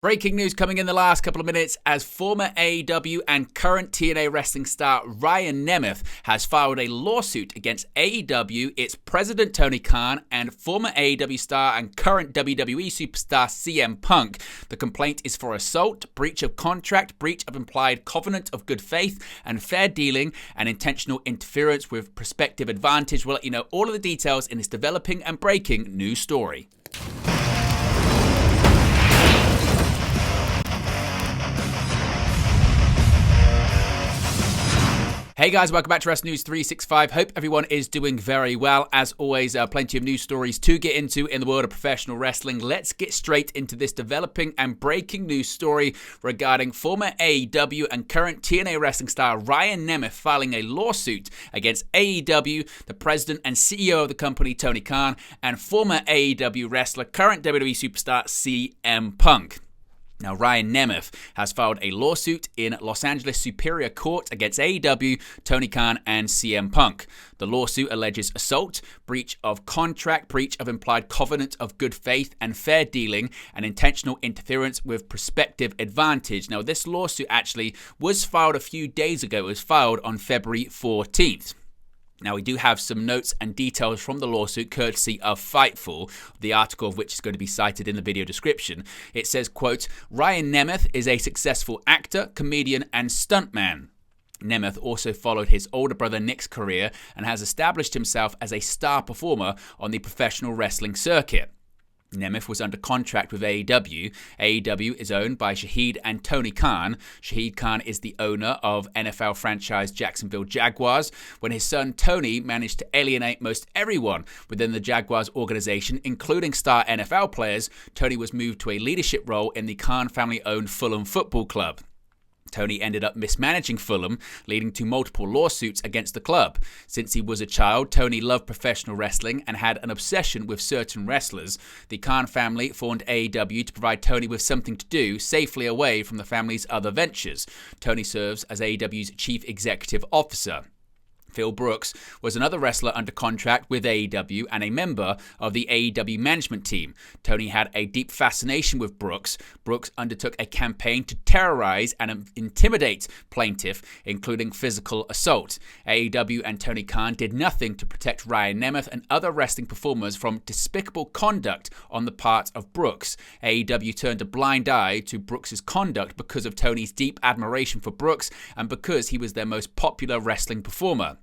Breaking news coming in the last couple of minutes as former AEW and current TNA wrestling star Ryan Nemeth has filed a lawsuit against AEW, its president Tony Khan, and former AEW star and current WWE superstar CM Punk. The complaint is for assault, breach of contract, breach of implied covenant of good faith, and fair dealing, and intentional interference with prospective advantage. We'll let you know all of the details in this developing and breaking news story. Hey guys, welcome back to Wrestling News 365. Hope everyone is doing very well. As always, plenty of news stories to get into in the world of professional wrestling. Let's get straight into this developing and breaking news story regarding former AEW and current TNA wrestling star Ryan Nemeth filing a lawsuit against AEW, the president and CEO of the company, Tony Khan, and former AEW wrestler, current WWE superstar, CM Punk. Now, Ryan Nemeth has filed a lawsuit in Los Angeles Superior Court against AEW, Tony Khan, and CM Punk. The lawsuit alleges assault, breach of contract, breach of implied covenant of good faith and fair dealing, and intentional interference with prospective advantage. Now, this lawsuit actually was filed a few days ago. It was filed on February 14th. Now, we do have some notes and details from the lawsuit courtesy of Fightful, the article of which is going to be cited in the video description. It says, quote, Ryan Nemeth is a successful actor, comedian, and stuntman. Nemeth also followed his older brother Nick's career and has established himself as a star performer on the professional wrestling circuit. Nemeth was under contract with AEW. AEW is owned by Shahid and Tony Khan. Shahid Khan is the owner of NFL franchise Jacksonville Jaguars. When his son Tony managed to alienate most everyone within the Jaguars organization, including star NFL players, Tony was moved to a leadership role in the Khan family-owned Fulham Football Club. Tony ended up mismanaging Fulham, leading to multiple lawsuits against the club. Since he was a child, Tony loved professional wrestling and had an obsession with certain wrestlers. The Khan family formed AEW to provide Tony with something to do safely away from the family's other ventures. Tony serves as AEW's chief executive officer. Phil Brooks was another wrestler under contract with AEW and a member of the AEW management team. Tony had a deep fascination with Brooks. Brooks undertook a campaign to terrorize and intimidate plaintiff, including physical assault. AEW and Tony Khan did nothing to protect Ryan Nemeth and other wrestling performers from despicable conduct on the part of Brooks. AEW turned a blind eye to Brooks' conduct because of Tony's deep admiration for Brooks and because he was their most popular wrestling performer.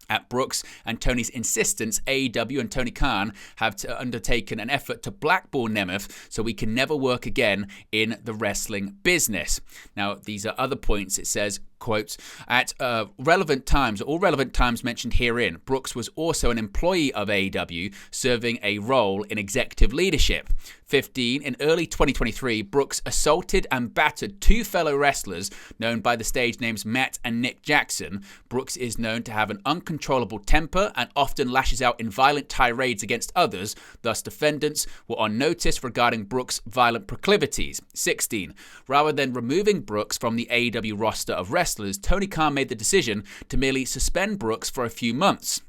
At Brooks and Tony's insistence, AEW and Tony Khan have undertaken an effort to blackball Nemeth so we can never work again in the wrestling business. Now, these are other points. It says, quote, at relevant times, all relevant times mentioned herein, Brooks was also an employee of AEW, serving a role in executive leadership. 15. In early 2023, Brooks assaulted and battered two fellow wrestlers known by the stage names Matt and Nick Jackson. Brooks is known to have an uncontrollable temper and often lashes out in violent tirades against others. Thus, defendants were on notice regarding Brooks' violent proclivities. 16. Rather than removing Brooks from the AEW roster of wrestlers, Tony Khan made the decision to merely suspend Brooks for a few months.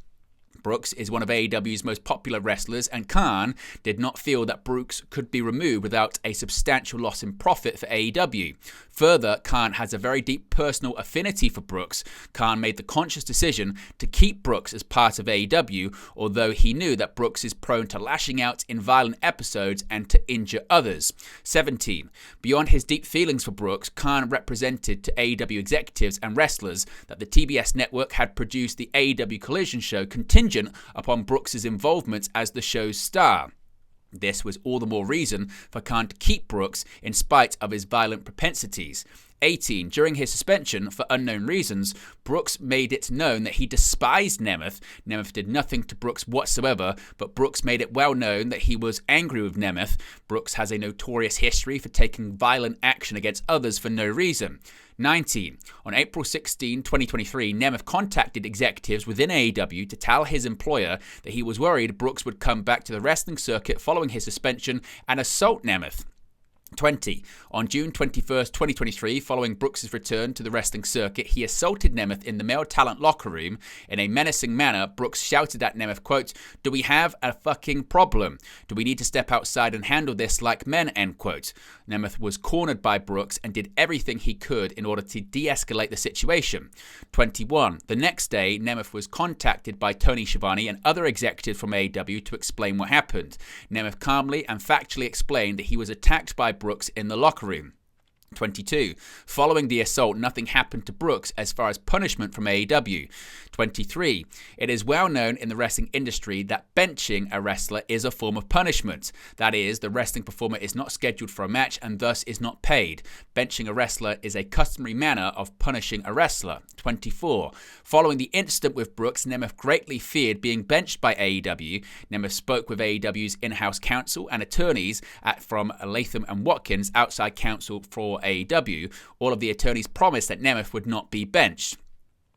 Brooks is one of AEW's most popular wrestlers, and Khan did not feel that Brooks could be removed without a substantial loss in profit for AEW. Further, Khan has a very deep personal affinity for Brooks. Khan made the conscious decision to keep Brooks as part of AEW, although he knew that Brooks is prone to lashing out in violent episodes and to injure others. 17. Beyond his deep feelings for Brooks, Khan represented to AEW executives and wrestlers that the TBS network had produced the AEW Collision show contingent upon Brooks' involvement as the show's star. This was all the more reason for Khan to keep Brooks in spite of his violent propensities. 18. During his suspension, for unknown reasons, Brooks made it known that he despised Nemeth. Nemeth did nothing to Brooks whatsoever, but Brooks made it well known that he was angry with Nemeth. Brooks has a notorious history for taking violent action against others for no reason. 19. On April 16, 2023, Nemeth contacted executives within AEW to tell his employer that he was worried Brooks would come back to the wrestling circuit following his suspension and assault Nemeth. 20. On June 21st, 2023, following Brooks' return to the wrestling circuit, he assaulted Nemeth in the male talent locker room. In a menacing manner, Brooks shouted at Nemeth, quote, "Do we have a fucking problem? Do we need to step outside and handle this like men?" End quote. Nemeth was cornered by Brooks and did everything he could in order to de-escalate the situation. 21. The next day, Nemeth was contacted by Tony Schiavone and other executives from AEW to explain what happened. Nemeth calmly and factually explained that he was attacked by Brooks in the locker room. 22. Following the assault, nothing happened to Brooks as far as punishment from AEW. 23. It is well known in the wrestling industry that benching a wrestler is a form of punishment. That is, the wrestling performer is not scheduled for a match and thus is not paid. Benching a wrestler is a customary manner of punishing a wrestler. 24. Following the incident with Brooks, Nemeth greatly feared being benched by AEW. Nemeth spoke with AEW's in-house counsel and attorneys from Latham and Watkins, outside counsel for AEW. All of the attorneys promised that Nemeth would not be benched.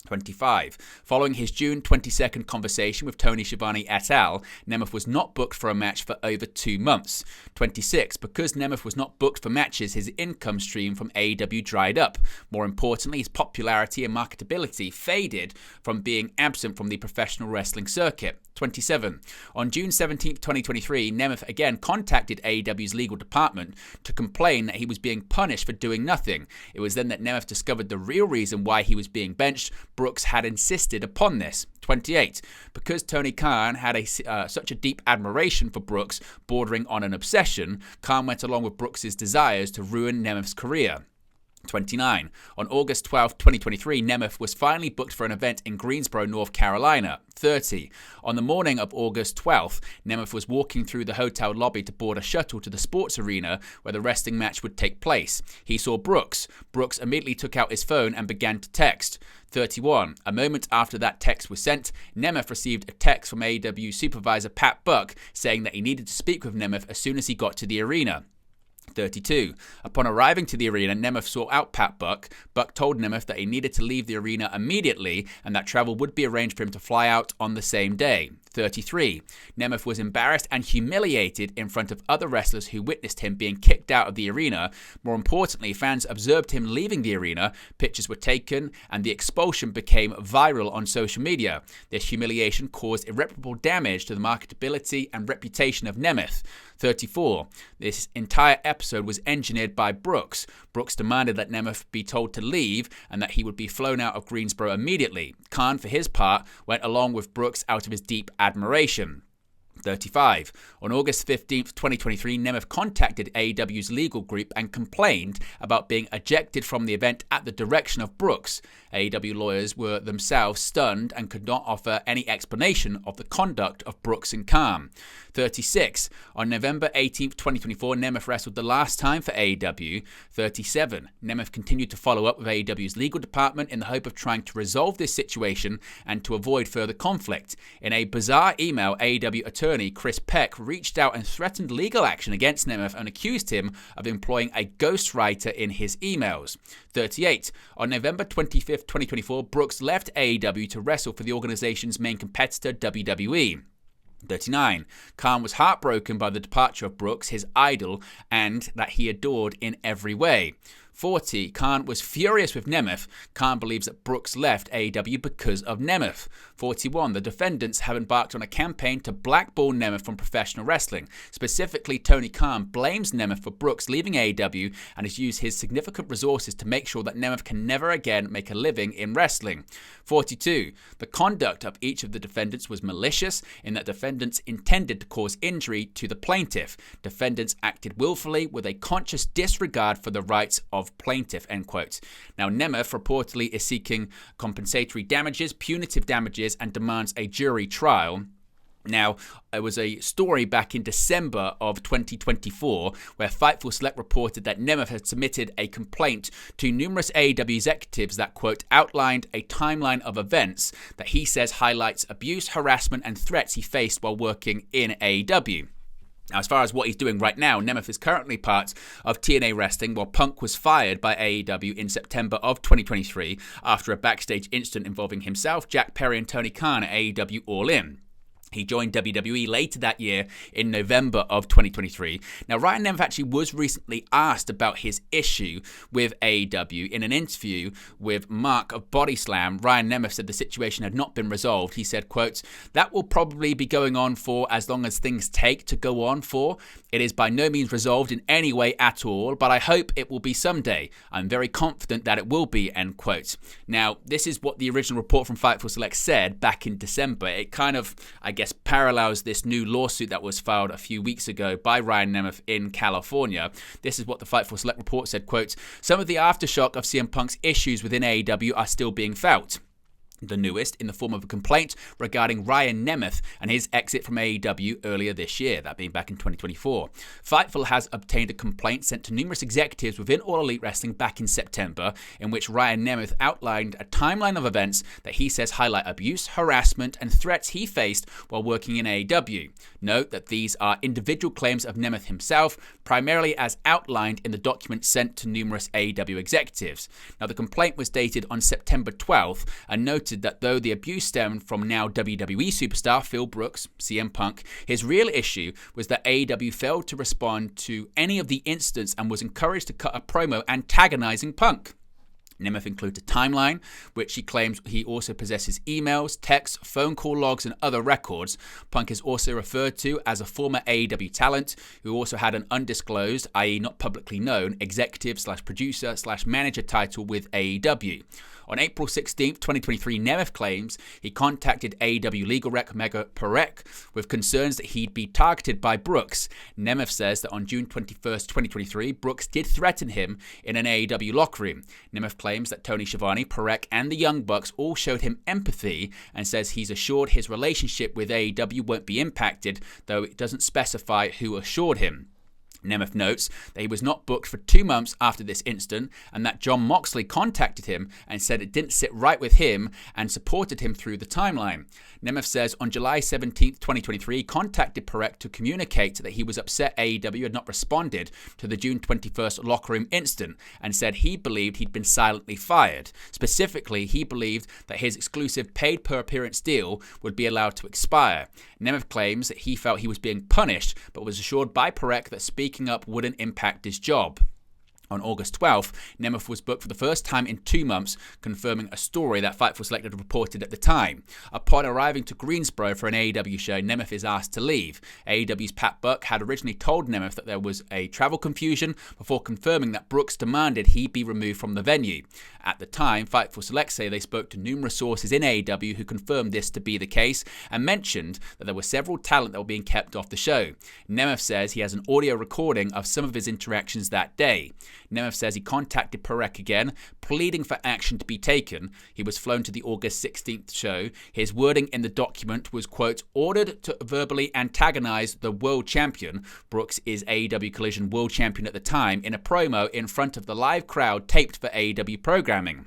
25. Following his June 22nd conversation with Tony Schiavone et al., Nemeth was not booked for a match for over 2 months. 26. Because Nemeth was not booked for matches, his income stream from AEW dried up. More importantly, his popularity and marketability faded from being absent from the professional wrestling circuit. 27. On June 17, 2023, Nemeth again contacted AEW's legal department to complain that he was being punished for doing nothing. It was then that Nemeth discovered the real reason why he was being benched. Brooks had insisted upon this. 28. Because Tony Khan had such a deep admiration for Brooks, bordering on an obsession, Khan went along with Brooks' desires to ruin Nemeth's career. 29. On August 12, 2023, Nemeth was finally booked for an event in Greensboro, North Carolina. 30. On the morning of August 12th, Nemeth was walking through the hotel lobby to board a shuttle to the sports arena where the wrestling match would take place. He saw Brooks. Brooks immediately took out his phone and began to text. 31. A moment after that text was sent, Nemeth received a text from AEW supervisor Pat Buck saying that he needed to speak with Nemeth as soon as he got to the arena. 32. Upon arriving to the arena, Nemeth sought out Pat Buck. Buck told Nemeth that he needed to leave the arena immediately and that travel would be arranged for him to fly out on the same day. 33. Nemeth was embarrassed and humiliated in front of other wrestlers who witnessed him being kicked out of the arena. More importantly, fans observed him leaving the arena, pictures were taken, and the expulsion became viral on social media. This humiliation caused irreparable damage to the marketability and reputation of Nemeth. 34. This entire episode was engineered by Brooks. Brooks demanded that Nemeth be told to leave and that he would be flown out of Greensboro immediately. Khan, for his part, went along with Brooks out of his deep admiration. 35. On August 15th, 2023, Nemeth contacted AEW's legal group and complained about being ejected from the event at the direction of Brooks. AEW lawyers were themselves stunned and could not offer any explanation of the conduct of Brooks and Khan. 36. On November 18th, 2024, Nemeth wrestled the last time for AEW. 37. Nemeth continued to follow up with AEW's legal department in the hope of trying to resolve this situation and to avoid further conflict. In a bizarre email, AEW attorney Chris Peck reached out and threatened legal action against Nemeth and accused him of employing a ghostwriter in his emails. 38. On November 25th, 2024, Brooks left AEW to wrestle for the organization's main competitor, WWE. 39. Khan was heartbroken by the departure of Brooks, his idol, and that he adored in every way. 40. Khan was furious with Nemeth. Khan believes that Brooks left AEW because of Nemeth. 41. The defendants have embarked on a campaign to blackball Nemeth from professional wrestling. Specifically, Tony Khan blames Nemeth for Brooks leaving AEW and has used his significant resources to make sure that Nemeth can never again make a living in wrestling. 42. The conduct of each of the defendants was malicious in that defendants intended to cause injury to the plaintiff. Defendants acted willfully with a conscious disregard for the rights of plaintiff, end quote. Now, Nemeth reportedly is seeking compensatory damages, punitive damages, and demands a jury trial. Now, there was a story back in December of 2024 where Fightful Select reported that Nemeth had submitted a complaint to numerous AEW executives that, quote, outlined a timeline of events that he says highlights abuse, harassment, and threats he faced while working in AEW. Now, as far as what he's doing right now, Nemeth is currently part of TNA Wrestling, while Punk was fired by AEW in September of 2023 after a backstage incident involving himself, Jack Perry, and Tony Khan at AEW All In. He joined WWE later that year in November of 2023. Now, Ryan Nemeth actually was recently asked about his issue with AEW. In an interview with Mark of Body Slam, Ryan Nemeth said the situation had not been resolved. He said, quote, "That will probably be going on for as long as things take to go on for. It is by no means resolved in any way at all, but I hope it will be someday. I'm very confident that it will be," end quote. Now, this is what the original report from Fightful Select said back in December. It kind of, I guess, parallels this new lawsuit that was filed a few weeks ago by Ryan Nemeth in California. This is what the Fightful Select report said, quote, "Some of the aftershock of CM Punk's issues within AEW are still being felt. The newest in the form of a complaint regarding Ryan Nemeth and his exit from AEW earlier this year, that being back in 2024. Fightful has obtained a complaint sent to numerous executives within All Elite Wrestling back in September, in which Ryan Nemeth outlined a timeline of events that he says highlight abuse, harassment, and threats he faced while working in AEW. Note that these are individual claims of Nemeth himself, primarily as outlined in the document sent to numerous AEW executives. Now, the complaint was dated on September 12th and noted that though the abuse stemmed from now WWE superstar Phil Brooks, CM Punk, his real issue was that AEW failed to respond to any of the incidents and was encouraged to cut a promo antagonizing Punk. Nemeth includes a timeline, which he claims he also possesses emails, texts, phone call logs, and other records. Punk is also referred to as a former AEW talent who also had an undisclosed, i.e. not publicly known, executive/producer/manager title with AEW. On April 16, 2023, Nemeth claims he contacted AEW legal rep Mega Perek with concerns that he'd be targeted by Brooks. Nemeth says that on June 21, 2023, Brooks did threaten him in an AEW locker room. Nemeth claims that Tony Schiavone, Perek, and the Young Bucks all showed him empathy and says he's assured his relationship with AEW won't be impacted, though it doesn't specify who assured him. Nemeth notes that he was not booked for 2 months after this incident and that Jon Moxley contacted him and said it didn't sit right with him and supported him through the timeline. Nemeth says on July 17, 2023, he contacted Perek to communicate that he was upset AEW had not responded to the June 21st locker room incident and said he believed he'd been silently fired. Specifically, he believed that his exclusive paid per appearance deal would be allowed to expire. Nemeth claims that he felt he was being punished but was assured by Perek that speaking up wouldn't impact his job. On August 12th, Nemeth was booked for the first time in 2 months, confirming a story that Fightful Select had reported at the time. Upon arriving to Greensboro for an AEW show, Nemeth is asked to leave. AEW's Pat Buck had originally told Nemeth that there was a travel confusion before confirming that Brooks demanded he be removed from the venue. At the time, Fightful Select say they spoke to numerous sources in AEW who confirmed this to be the case and mentioned that there were several talent that were being kept off the show. Nemeth says he has an audio recording of some of his interactions that day. Nemeth says he contacted Perek again, pleading for action to be taken. He was flown to the August 16th show. His wording in the document was, quote, "ordered to verbally antagonize the world champion." Brooks is AEW Collision world champion at the time, in a promo in front of the live crowd taped for AEW programming.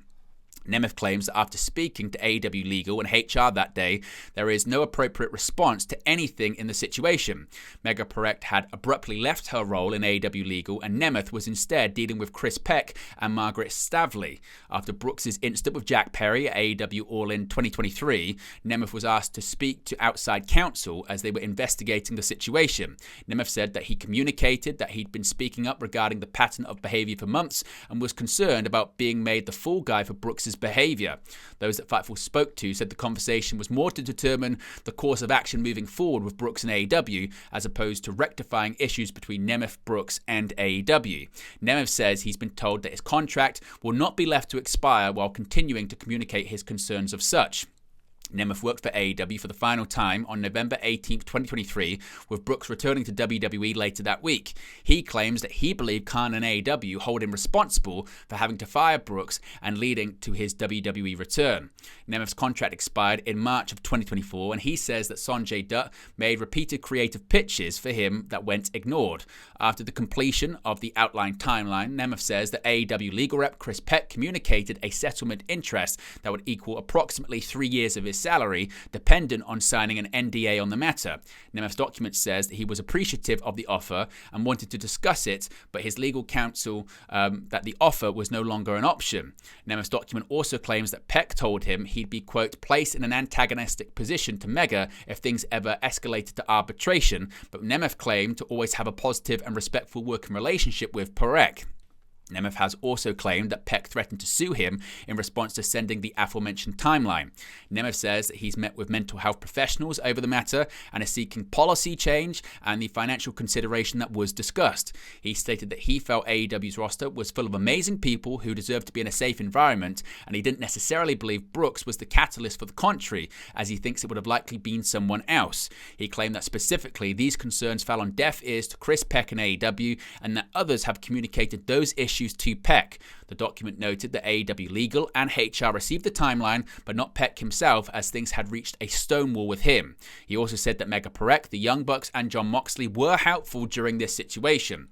Nemeth claims that after speaking to AEW Legal and HR that day, there is no appropriate response to anything in the situation. Mega Perek had abruptly left her role in AEW Legal and Nemeth was instead dealing with Chris Peck and Margaret Stavley. After Brooks' incident with Jack Perry at AEW All In 2023, Nemeth was asked to speak to outside counsel as they were investigating the situation. Nemeth said that he communicated that he'd been speaking up regarding the pattern of behavior for months and was concerned about being made the fall guy for Brooks' behavior. Those that Fightful spoke to said the conversation was more to determine the course of action moving forward with Brooks and AEW, as opposed to rectifying issues between Nemeth, Brooks, and AEW. Nemeth says he's been told that his contract will not be left to expire while continuing to communicate his concerns of such. Nemeth worked for AEW for the final time on November 18, 2023, with Brooks returning to WWE later that week. He claims that he believed Khan and AEW hold him responsible for having to fire Brooks and leading to his WWE return. Nemeth's contract expired in March of 2024, and he says that Sanjay Dutt made repeated creative pitches for him that went ignored. After the completion of the outlined timeline, Nemeth says that AEW legal rep Chris Peck communicated a settlement interest that would equal approximately 3 years of his salary dependent on signing an NDA on the matter. Nemeth's document says that he was appreciative of the offer and wanted to discuss it, but his legal counsel that the offer was no longer an option. Nemeth's document also claims that Peck told him he'd be, quote, placed in an antagonistic position to Mega if things ever escalated to arbitration, but Nemeth claimed to always have a positive and respectful working relationship with Parekh. Nemeth has also claimed that Peck threatened to sue him in response to sending the aforementioned timeline. Nemeth says that he's met with mental health professionals over the matter and is seeking policy change and the financial consideration that was discussed. He stated that he felt AEW's roster was full of amazing people who deserved to be in a safe environment, and he didn't necessarily believe Brooks was the catalyst for the contrary, as he thinks it would have likely been someone else. He claimed that specifically these concerns fell on deaf ears to Chris Peck and AEW, and that others have communicated those issues to Peck. The document noted that AEW legal and HR received the timeline, but not Peck himself, as things had reached a stone wall with him. He also said that Mega Parekh, the Young Bucks, and Jon Moxley were helpful during this situation.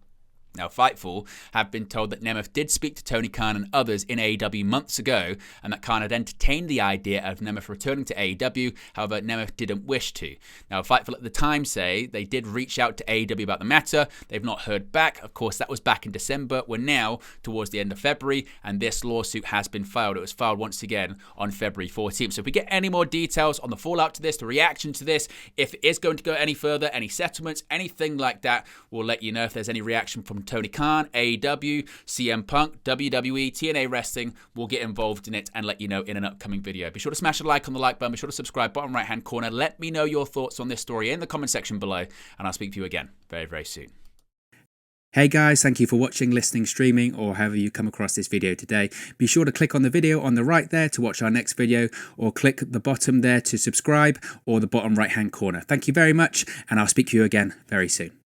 Now, Fightful have been told that Nemeth did speak to Tony Khan and others in AEW months ago, and that Khan had entertained the idea of Nemeth returning to AEW. However, Nemeth didn't wish to. Now, Fightful at the time say they did reach out to AEW about the matter. They've not heard back. Of course, that was back in December. We're now towards the end of February, and this lawsuit has been filed. It was filed once again on February 14th. So if we get any more details on the fallout to this, the reaction to this, if it is going to go any further, any settlements, anything like that, we'll let you know. If there's any reaction from Tony Khan, AEW, CM Punk, WWE, TNA Wrestling, will get involved in it and let you know in an upcoming video. Be sure to smash a like on the like button. Be sure to subscribe, bottom right hand corner. Let me know your thoughts on this story in the comment section below, and I'll speak to you again very, very soon. Hey guys, thank you for watching, listening, streaming, or however you come across this video today. Be sure to click on the video on the right there to watch our next video, or click the bottom there to subscribe, or the bottom right hand corner. Thank you very much, and I'll speak to you again very soon.